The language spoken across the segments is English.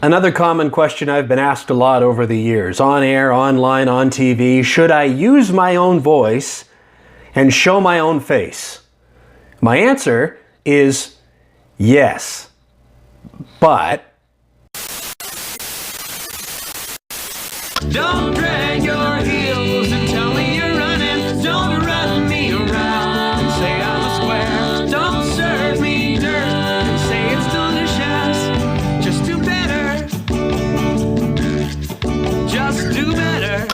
Another common question I've been asked a lot over the years, on air, online, on TV, should I use my own voice and show my own face? My answer is yes, but don't drag your heels and tell me you're running. Don't run me around and say I'm a square. Don't serve me dirt and say it's delicious. Just do better. Just do better.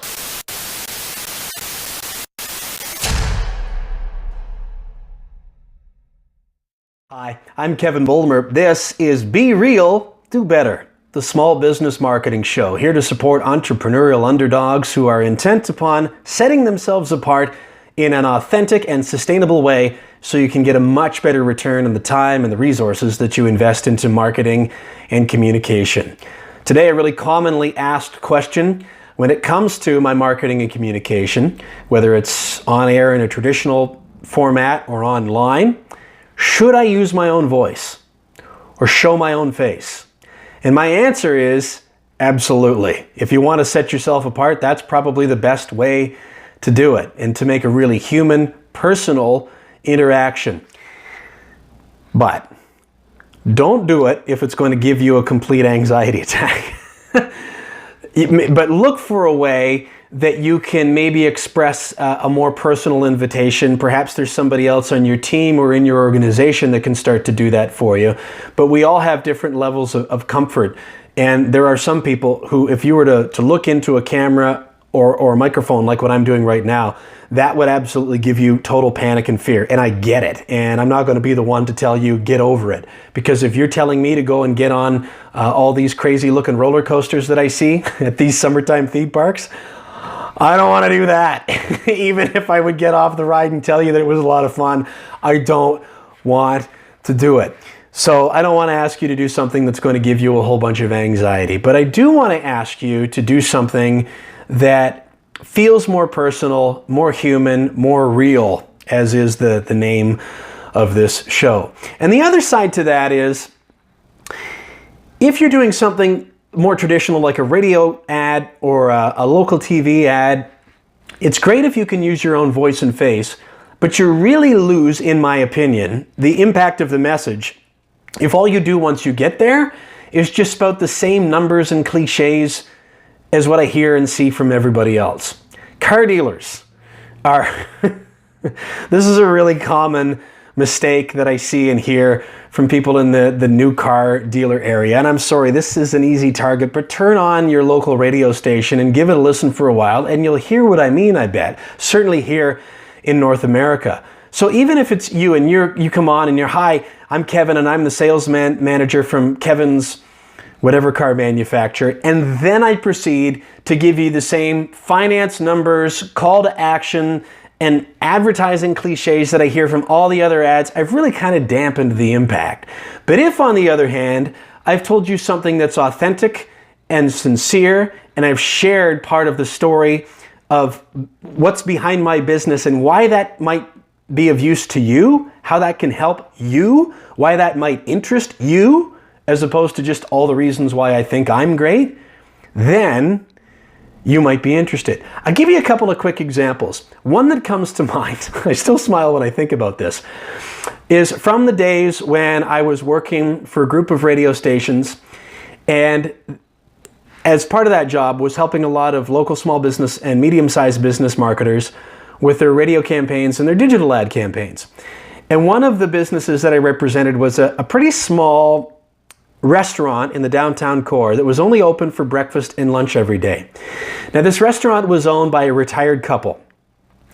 Hi, I'm Kevin Bulmer. This is Be Real, Do Better, the small business marketing show, here to support entrepreneurial underdogs who are intent upon setting themselves apart in an authentic and sustainable way so you can get a much better return on the time and the resources that you invest into marketing and communication. Today, a really commonly asked question when it comes to my marketing and communication, whether it's on air in a traditional format or online, should I use my own voice or show my own face? And my answer is absolutely. If you want to set yourself apart, that's probably the best way to do it and to make a really human, personal interaction. But don't do it if it's going to give you a complete anxiety attack. But look for a way that you can maybe express a more personal invitation. Perhaps there's somebody else on your team or in your organization that can start to do that for you. But we all have different levels of comfort. And there are some people who, if you were to look into a camera or a microphone like what I'm doing right now, that would absolutely give you total panic and fear. And I get it. And I'm not going to be the one to tell you, get over it. Because if you're telling me to go and get on all these crazy looking roller coasters that I see at these summertime theme parks, I don't want to do that. Even if I would get off the ride and tell you that it was a lot of fun, I don't want to do it. So I don't want to ask you to do something that's going to give you a whole bunch of anxiety. But I do want to ask you to do something that feels more personal, more human, more real, as is the name of this show. And the other side to that is, if you're doing something more traditional like a radio ad or a local TV ad, it's great if you can use your own voice and face, but you really lose, in my opinion, the impact of the message if all you do once you get there is just spout the same numbers and cliches as what I hear and see from everybody else. Car dealers are, this is a really common mistake that I see and hear from people in the new car dealer area. And I'm sorry, this is an easy target, but turn on your local radio station and give it a listen for a while and you'll hear what I mean, I bet. Certainly here in North America. So even if it's you and you come on and you're, hi, I'm Kevin and I'm the sales manager from Kevin's whatever car manufacturer, and then I proceed to give you the same finance numbers, call to action, and advertising cliches that I hear from all the other ads, I've really kind of dampened the impact. But if, on the other hand, I've told you something that's authentic and sincere, and I've shared part of the story of what's behind my business and why that might be of use to you, how that can help you, why that might interest you, as opposed to just all the reasons why I think I'm great, then you might be interested. I'll give you a couple of quick examples. One that comes to mind, I still smile when I think about this, is from the days when I was working for a group of radio stations, and as part of that job was helping a lot of local small business and medium-sized business marketers with their radio campaigns and their digital ad campaigns. And one of the businesses that I represented was a pretty small restaurant in the downtown core that was only open for breakfast and lunch every day. Now, this restaurant was owned by a retired couple.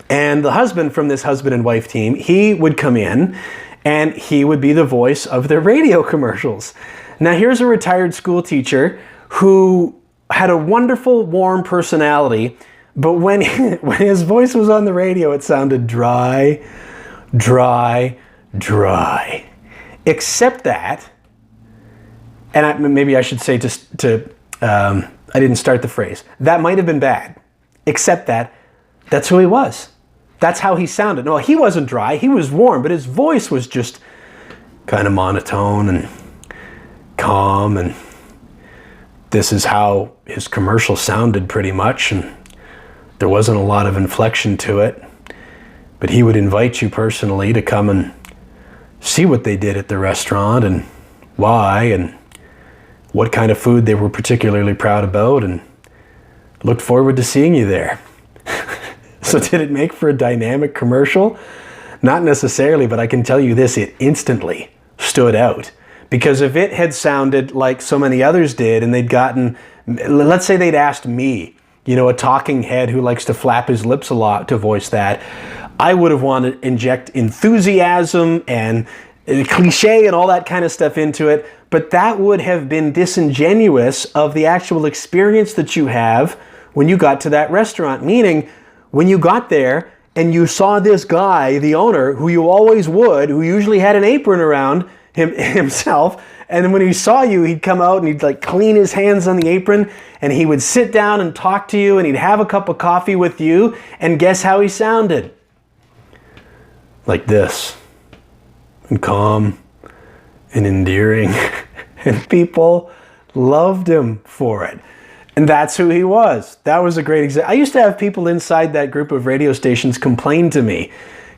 And the husband from this husband and wife team, he would come in and he would be the voice of their radio commercials. Now, here's a retired school teacher who had a wonderful, warm personality, but when his voice was on the radio, it sounded dry, dry, dry. Except that, and maybe I should say I didn't start the phrase. That might have been bad, except that that's who he was. That's how he sounded. No, he wasn't dry, he was warm, but his voice was just kind of monotone and calm and this is how his commercial sounded pretty much, and there wasn't a lot of inflection to it. But he would invite you personally to come and see what they did at the restaurant and why and what kind of food they were particularly proud about, and looked forward to seeing you there. So did it make for a dynamic commercial? Not necessarily, but I can tell you this, it instantly stood out. Because if it had sounded like so many others did and they'd gotten, let's say they'd asked me, a talking head who likes to flap his lips a lot to voice that, I would have wanted to inject enthusiasm and cliche and all that kind of stuff into it, but that would have been disingenuous of the actual experience that you have when you got to that restaurant. Meaning, when you got there and you saw this guy, the owner, who you always would, who usually had an apron around himself, and then when he saw you, he'd come out and he'd like clean his hands on the apron, and he would sit down and talk to you, and he'd have a cup of coffee with you, and guess how he sounded? Like this. And calm and endearing. And people loved him for it. And that's who he was. That was a great example. I used to have people inside that group of radio stations complain to me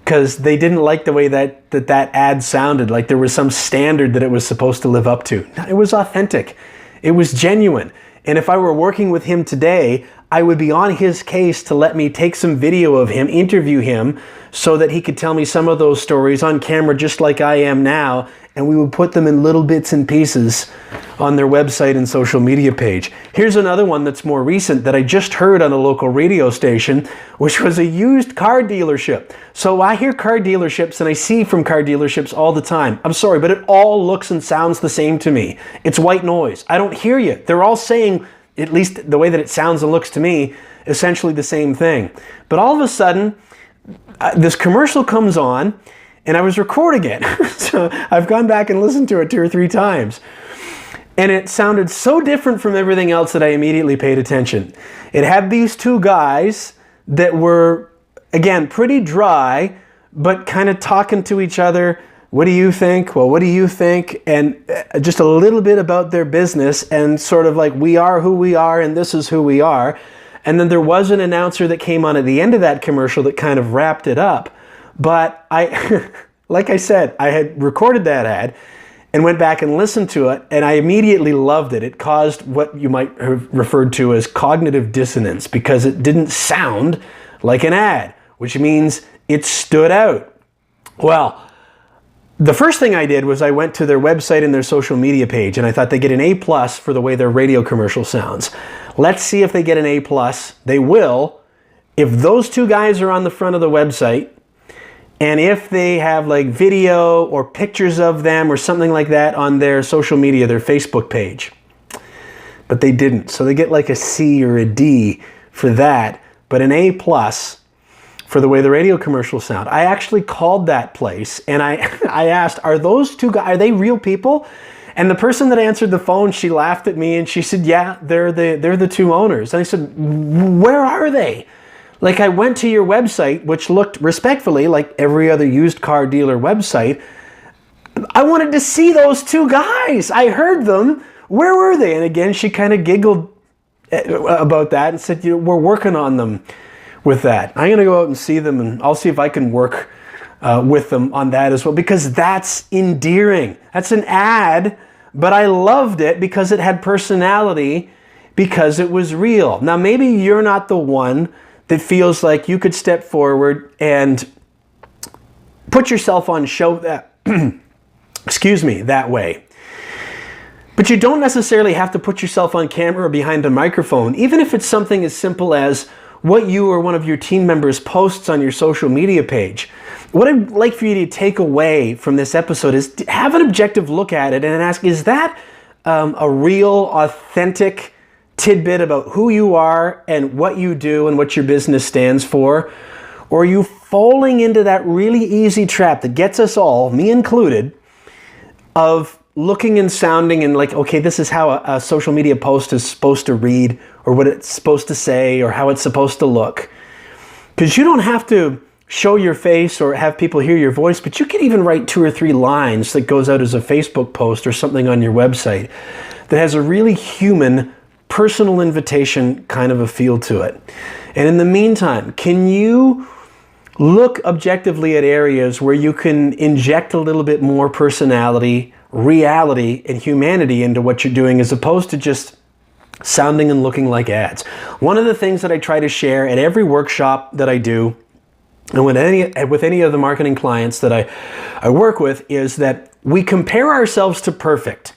because they didn't like the way that ad sounded, like there was some standard that it was supposed to live up to. No, it was authentic. It was genuine. And if I were working with him today, I would be on his case to let me take some video of him, interview him, so that he could tell me some of those stories on camera just like I am now, and we would put them in little bits and pieces on their website and social media page. Here's another one that's more recent that I just heard on a local radio station, which was a used car dealership. So I hear car dealerships and I see from car dealerships all the time. I'm sorry, but it all looks and sounds the same to me. It's white noise. I don't hear you. They're all saying, at least the way that it sounds and looks to me, essentially the same thing. But all of a sudden, this commercial comes on, and I was recording it. So I've gone back and listened to it 2 or 3 times. And it sounded so different from everything else that I immediately paid attention. It had these 2 guys that were, again, pretty dry, but kind of talking to each other. What do you think? Well, what do you think? And just a little bit about their business, and sort of like, we are who we are and this is who we are. And then there was an announcer that came on at the end of that commercial that kind of wrapped it up. But I, like I said, I had recorded that ad and went back and listened to it, and I immediately loved it. It caused what you might have referred to as cognitive dissonance, because it didn't sound like an ad, which means it stood out. Well, the first thing I did was I went to their website and their social media page, and I thought they get an A+ for the way their radio commercial sounds. Let's see if they get an A+. They will. If those 2 guys are on the front of the website, and if they have like video or pictures of them or something like that on their social media, their Facebook page. But they didn't. So they get like a C or a D for that, but an A+ for the way the radio commercials sound. I actually called that place and I asked, are those 2 guys, are they real people? And the person that answered the phone, she laughed at me and she said, yeah, they're the 2 owners. And I said, where are they? Like, I went to your website, which looked respectfully like every other used car dealer website. I wanted to see those 2 guys. I heard them. Where were they? And again, she kind of giggled about that and said, we're working on them with that. I'm going to go out and see them, and I'll see if I can work with them on that as well, because that's endearing. That's an ad, but I loved it because it had personality, because it was real. Now, maybe you're not the one that feels like you could step forward and put yourself on show that, excuse me, that way. But you don't necessarily have to put yourself on camera or behind a microphone, even if it's something as simple as what you or one of your team members posts on your social media page. What I'd like for you to take away from this episode is to have an objective look at it and ask, is that a real, authentic tidbit about who you are and what you do and what your business stands for? Or are you falling into that really easy trap that gets us all, me included, of looking and sounding and like, okay, this is how a social media post is supposed to read, or what it's supposed to say, or how it's supposed to look? Because you don't have to show your face or have people hear your voice, but you can even write 2 or 3 lines that goes out as a Facebook post or something on your website that has a really human personal invitation kind of a feel to it. And in the meantime, can you look objectively at areas where you can inject a little bit more personality, reality, and humanity into what you're doing, as opposed to just sounding and looking like ads? One of the things that I try to share at every workshop that I do, and with any of the marketing clients that I work with, is that we compare ourselves to perfect.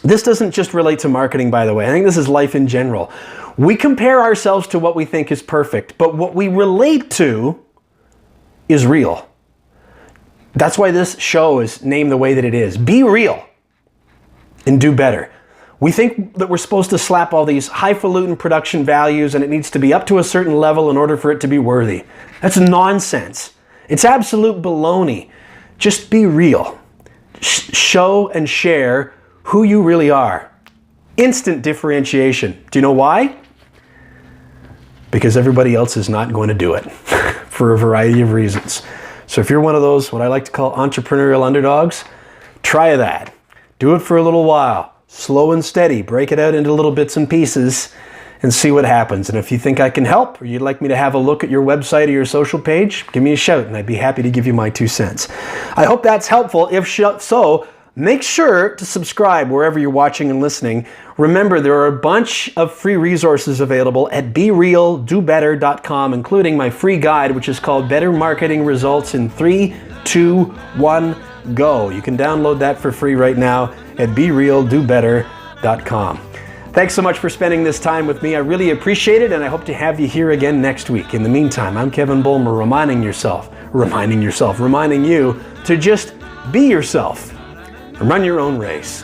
This doesn't just relate to marketing, by the way. I think this is life in general. We compare ourselves to what we think is perfect, but what we relate to is real. That's why this show is named the way that it is. Be real and do better. We think that we're supposed to slap all these highfalutin production values and it needs to be up to a certain level in order for it to be worthy. That's nonsense. It's absolute baloney. Just be real. Show and share who you really are. Instant differentiation. Do you know why? Because everybody else is not going to do it for a variety of reasons. So if you're one of those, what I like to call entrepreneurial underdogs, try that. Do it for a little while. Slow and steady. Break it out into little bits and pieces and see what happens. And if you think I can help, or you'd like me to have a look at your website or your social page, give me a shout and I'd be happy to give you my 2 cents. I hope that's helpful. If so, make sure to subscribe wherever you're watching and listening. Remember, there are a bunch of free resources available at BeRealDoBetter.com, including my free guide, which is called Better Marketing Results in 3, 2, 1, Go. You can download that for free right now at BeRealDoBetter.com. Thanks so much for spending this time with me. I really appreciate it, and I hope to have you here again next week. In the meantime, I'm Kevin Bulmer, reminding you to just be yourself and run your own race.